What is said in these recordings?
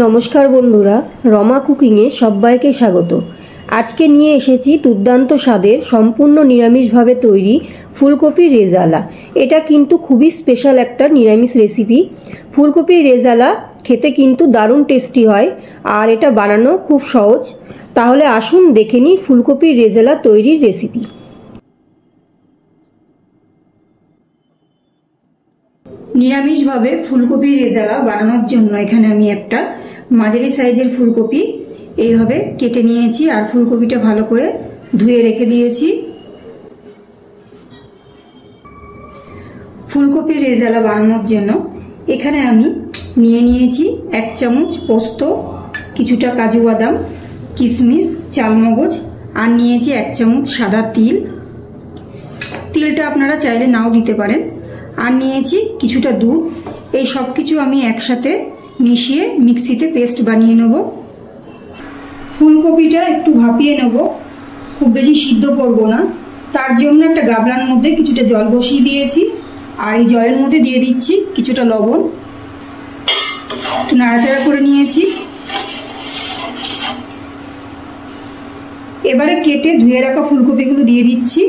নমস্কার বন্ধুরা, রমা কুকিংয়ে সবাইকে স্বাগত। আজকে নিয়ে এসেছি দুর্দান্ত স্বাদের সম্পূর্ণ নিরামিষভাবে তৈরি ফুলকপির রেজালা। এটা কিন্তু খুবই স্পেশাল একটা নিরামিষ রেসিপি। ফুলকপির রেজালা খেতে কিন্তু দারুণ টেস্টি হয়, আর এটা বানানো খুব সহজ। তাহলে আসুন দেখে নিই ফুলকপির রেজালা তৈরির রেসিপি। নিরামিষভাবে ফুলকপির রেজালা বানানোর জন্য এখানে আমি একটা মাঝারি সাইজের ফুলকপি এইভাবে কেটে নিয়েছি, আর ফুলকপিটা ভালো করে ধুয়ে রেখে দিয়েছি। ফুলকপির রেজালা বানানোর জন্য এখানে আমি নিয়ে নিয়েছি 1 চামচ পোস্ত, কিছুটা কাজু বাদাম, কিশমিশ, চালমগজ, আর নিয়েছি 1 চামচ সাদা তিল। তিলটা আপনারা চাইলে নাও দিতে পারেন। আর নিয়েছি কিছুটা দুধ। এই সব কিছু আমি একসাথে মিশিয়ে মিক্সিতে পেস্ট বানিয়ে নেব। ফুলকপিটা একটু ভাপিয়ে নেব, খুব বেশি সিদ্ধ করব না। তার জন্য একটা গামলার মধ্যে কিছুটা জল বসিয়ে দিয়েছি, আর এই জলের মধ্যে দিয়ে দিচ্ছি কিছুটা লবণ। একটু নাড়াচাড়া করে নিয়েছি। এবারে কেটে ধুয়ে রাখা ফুলকপিগুলো দিয়ে দিচ্ছি।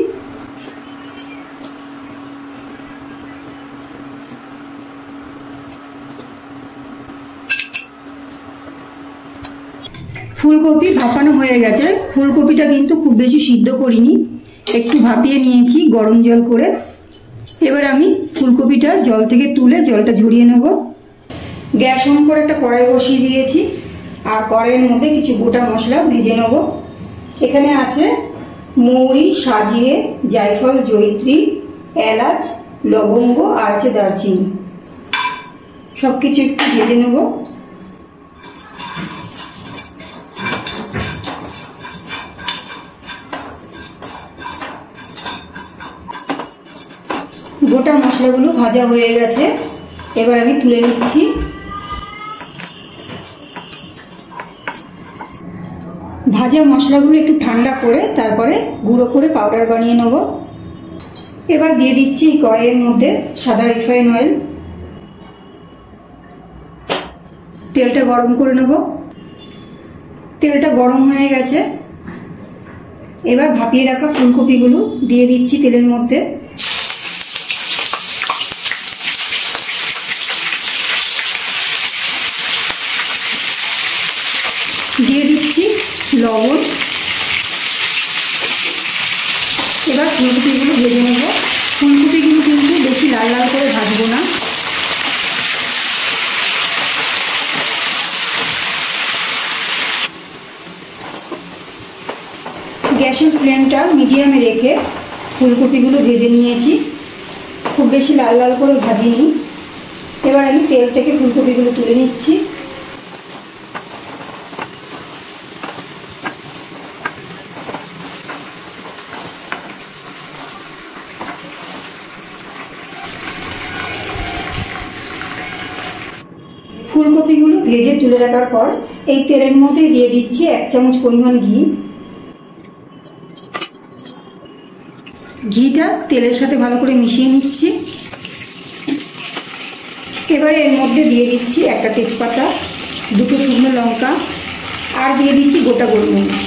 ফুলকপি ভাপানো হয়ে গেছে। ফুলকপিটা কিন্তু খুব বেশি সিদ্ধ করিনি, একটু ভাপিয়ে নিয়েছি গরম জল করে। এবার আমি ফুলকপিটা জল থেকে তুলে জলটা ঝরিয়ে নেব। গ্যাস অন করে একটা কড়াই বসিয়ে দিয়েছি, আর কড়াইয়ের মধ্যে কিছু গোটা মশলা ভেজে নেব। এখানে আছে মৌরি, সাজিরে, জায়ফল, জয়িত্রী, এলাচ, লবঙ্গ, আর আছে দারচিনি। সব কিছু একটু ভেজে নেব। গোটা মশলাগুলো ভাজা হয়ে গেছে, এবার আমি তুলে নিচ্ছি। ভাজা মশলাগুলো একটু ঠান্ডা করে তারপরে গুঁড়ো করে পাউডার বানিয়ে নেব। এবার দিয়ে দিচ্ছি কড়াইয়ের মধ্যে সাদা রিফাইন অয়েল। তেলটা গরম করে নেব। তেলটা গরম হয়ে গেছে, এবার ভাপিয়ে রাখা ফুলকপিগুলো দিয়ে দিচ্ছি তেলের মধ্যে। দিয়ে দিচ্ছি লবণ। এবার ফুলকপিগুলো ভেজে নেব। ফুলকপিগুলো কিন্তু বেশি লাল লাল করে ভাজবো না। গ্যাসের ফ্লেমটা মিডিয়ামে রেখে ফুলকপিগুলো ভেজে নিয়েছি, খুব বেশি লাল লাল করে ভাজিনি। এবার আমি তেল থেকে ফুলকপিগুলো তুলে নিচ্ছি। ফুলকপিগুলো ভেজে তুলে রাখার পর এই তেলের মধ্যে দিয়ে দিচ্ছি 1 চামচ পরিমাণ ঘি। ঘিটা তেলের সাথে ভালো করে মিশিয়ে নিচ্ছি। এবারে এর মধ্যে দিয়ে দিচ্ছি একটা তেজপাতা, 2টো শুকনো লঙ্কা, আর দিয়ে দিচ্ছি গোটা গোলমরিচ।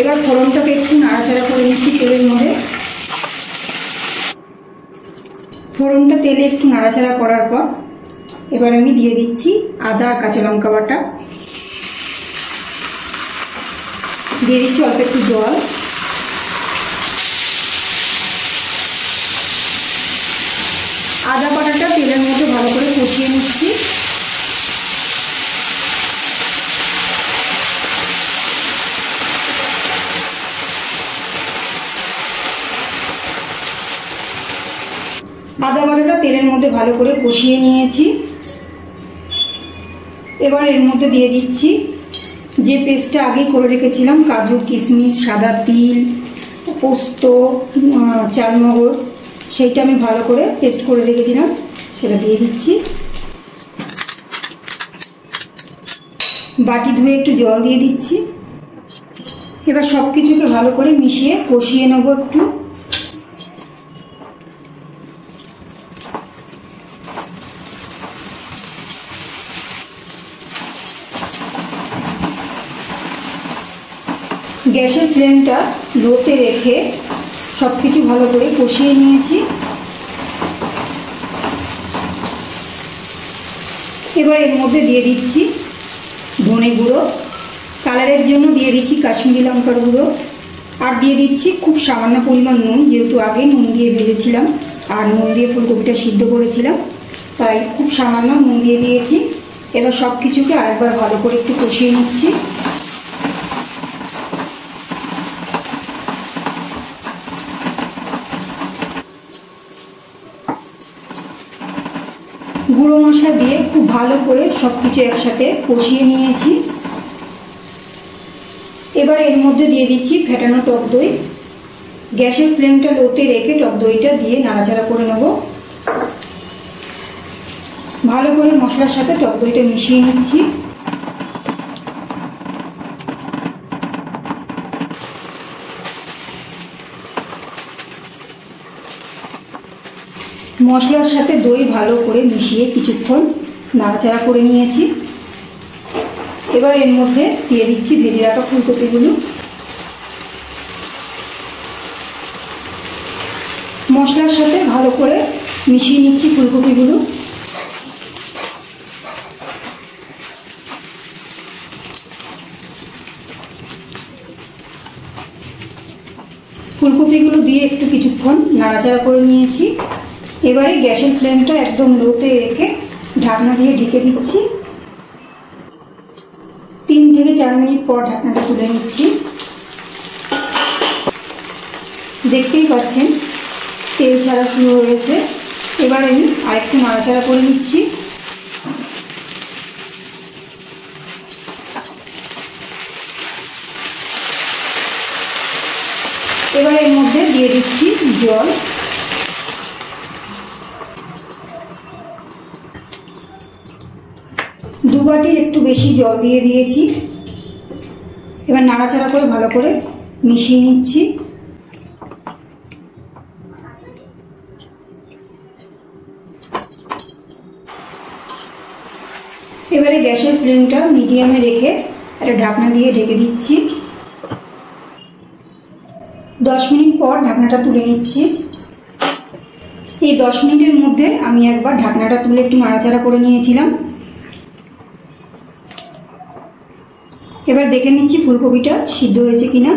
এবার ফোড়নটাকে একটু নাড়াচাড়া করে নিচ্ছি তেলের মধ্যে। ফোড়নটা তেলে একটু নাড়াচাড়া করার পর এবার আমি দিয়ে দিচ্ছি আদা আর কাঁচা লঙ্কা বাটা। দিয়ে দিচ্ছি অল্প একটু জল। আদা বাটাটা তেলের মধ্যে ভালো করে কষিয়ে নিচ্ছি। আদা বাটাটা তেলের মধ্যে ভালো করে কষিয়ে নিয়েছি। এবার এর মধ্যে দিয়ে দিচ্ছি যে পেস্টটা আগে করে রেখেছিলাম, কাজু, কিশমিশ, সাদা তিল, পোস্ত, চালমগজ, সেইটা আমি ভালো করে পেস্ট করে রেখেছিলাম, সেটা দিয়ে দিচ্ছি। বাটি ধুয়ে একটু জল দিয়ে দিচ্ছি। এবার সব কিছুকে ভালো করে মিশিয়ে কষিয়ে নেব একটু। গ্যাসের ফ্লেমটা লোতে রেখে সব কিছু ভালো করে কষিয়ে নিয়েছি। এবার এর মধ্যে দিয়ে দিচ্ছি ধনে গুঁড়ো, কালারের জন্য দিয়ে দিচ্ছি কাশ্মীরি লঙ্কার গুঁড়ো, আর দিয়ে দিচ্ছি খুব সামান্য পরিমাণ নুন, যেহেতু আগে নুন দিয়ে ভেজেছিলাম আর নুন দিয়ে ফুলকপিটা সিদ্ধ করেছিলাম, তাই খুব সামান্য নুন দিয়ে দিয়েছি। এবার সব কিছুকে আরেকবার ভালো করে একটু কষিয়ে নিচ্ছি। গুঁড়ো মশলা দিয়ে খুব ভালো করে সব কিছু একসাথে কষিয়ে নিয়েছি। এবার এর মধ্যে দিয়ে দিচ্ছি ফেটানো টক দই। গ্যাসের ফ্লেমটা লোতে রেখে টক দইটা দিয়ে নাড়াচাড়া করে নেব। ভালো করে মশলার সাথে টক দইটা মিশিয়ে নিচ্ছি। মশলার সাথে দই ভালো করে মিশিয়ে কিছুক্ষণ নাড়াচাড়া করে নিয়েছি। এবার এর মধ্যে দিয়ে দিচ্ছি ভেজে রাখা ফুলকপিগুলো। মশলার সাথে ভালো করে মিশিয়ে নিচ্ছি ফুলকপিগুলো। ফুলকপিগুলো দিয়ে একটু কিছুক্ষণ নাড়াচাড়া করে নিয়েছি। এবারে গ্যাসের ফ্লেমটা একদম লোতে রেখে ঢাকনা দিয়ে ঢেকে দিচ্ছি। 3 থেকে 4 মিনিট পর ঢাকনাটা তুলে নিচ্ছি। দেখতেই পাচ্ছেন তেল ছাড়া শুরু হয়েছে। এবার আমি আরেকটু নাড়াচাড়া করে নিচ্ছি। এবার এর মধ্যে দিয়ে দিচ্ছি জল। দু বাটির একটু বেশি জল দিয়ে দিয়েছি। এবার নাড়াচাড়া করে ভালো করে মিশিয়ে নিচ্ছি। এবারে গ্যাসের ফ্লেমটা মিডিয়ামে রেখে একটা ঢাকনা দিয়ে ঢেকে দিচ্ছি। 10 মিনিট পর ঢাকনাটা তুলে নিচ্ছি। এই 10 মিনিটের মধ্যে আমি একবার ঢাকনাটা তুলে একটু নাড়াচাড়া করে নিয়েছিলাম। এবার দেখে নিচ্ছি ফুলকপিটা সিদ্ধ হয়েছে কিনা।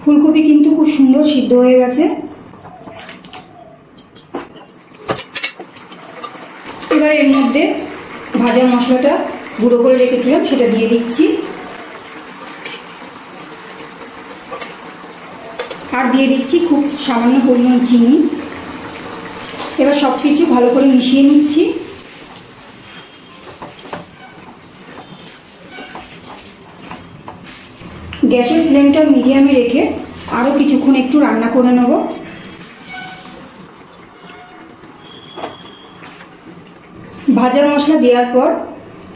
ফুলকপি কিন্তু খুব সুন্দর সিদ্ধ হয়ে গেছে। এবার এর মধ্যে ভাজা মশলাটা গুঁড়ো করে রেখেছিলাম সেটা দিয়ে দিচ্ছি, আর দিয়ে দিচ্ছি খুব সামান্য পরিমাণ চিনি। এবার সব কিছু ভালো করে মিশিয়ে নিচ্ছি। গ্যাসের ফ্লেমটা মিডিয়ামে রেখে আরও কিছুক্ষণ একটু রান্না করে নেব। ভাজা মশলা দেওয়ার পর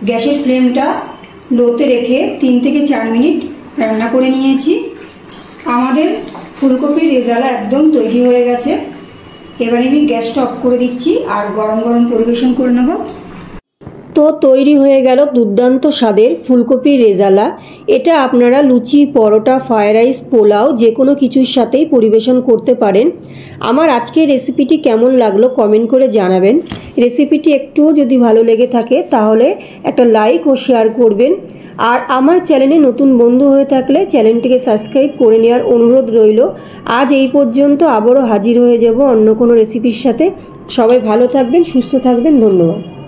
গ্যাসের ফ্লেমটা লোতে রেখে 3 থেকে 4 মিনিট রান্না করে নিয়েছি। আমাদের ফুলকপির রেজালা একদম তৈরি হয়ে গেছে। এবার আমি গ্যাসটা অফ করে দিচ্ছি আর গরম গরম পরিবেশন করে নেব। তো তৈরি হয়ে গেল দুর্দান্ত স্বাদের ফুলকপির রেজালা। এটা আপনারা লুচি, পরোটা, ফ্রাইড রাইস, পোলাও যে কোনো কিছুর সাথেই পরিবেশন করতে পারেন। আমার আজকের রেসিপিটি কেমন লাগলো কমেন্ট করে জানাবেন। রেসিপিটি একটুও যদি ভালো লেগে থাকে তাহলে একটা লাইক ও শেয়ার করবেন। আর আমার চ্যানেলে নতুন বন্ধু হয়ে থাকলে চ্যানেলটিকে সাবস্ক্রাইব করে নেওয়ার অনুরোধ রইল। আজ এই পর্যন্ত, আবারও হাজির হয়ে যাব অন্য কোনো রেসিপির সাথে। সবাই ভালো থাকবেন, সুস্থ থাকবেন। ধন্যবাদ।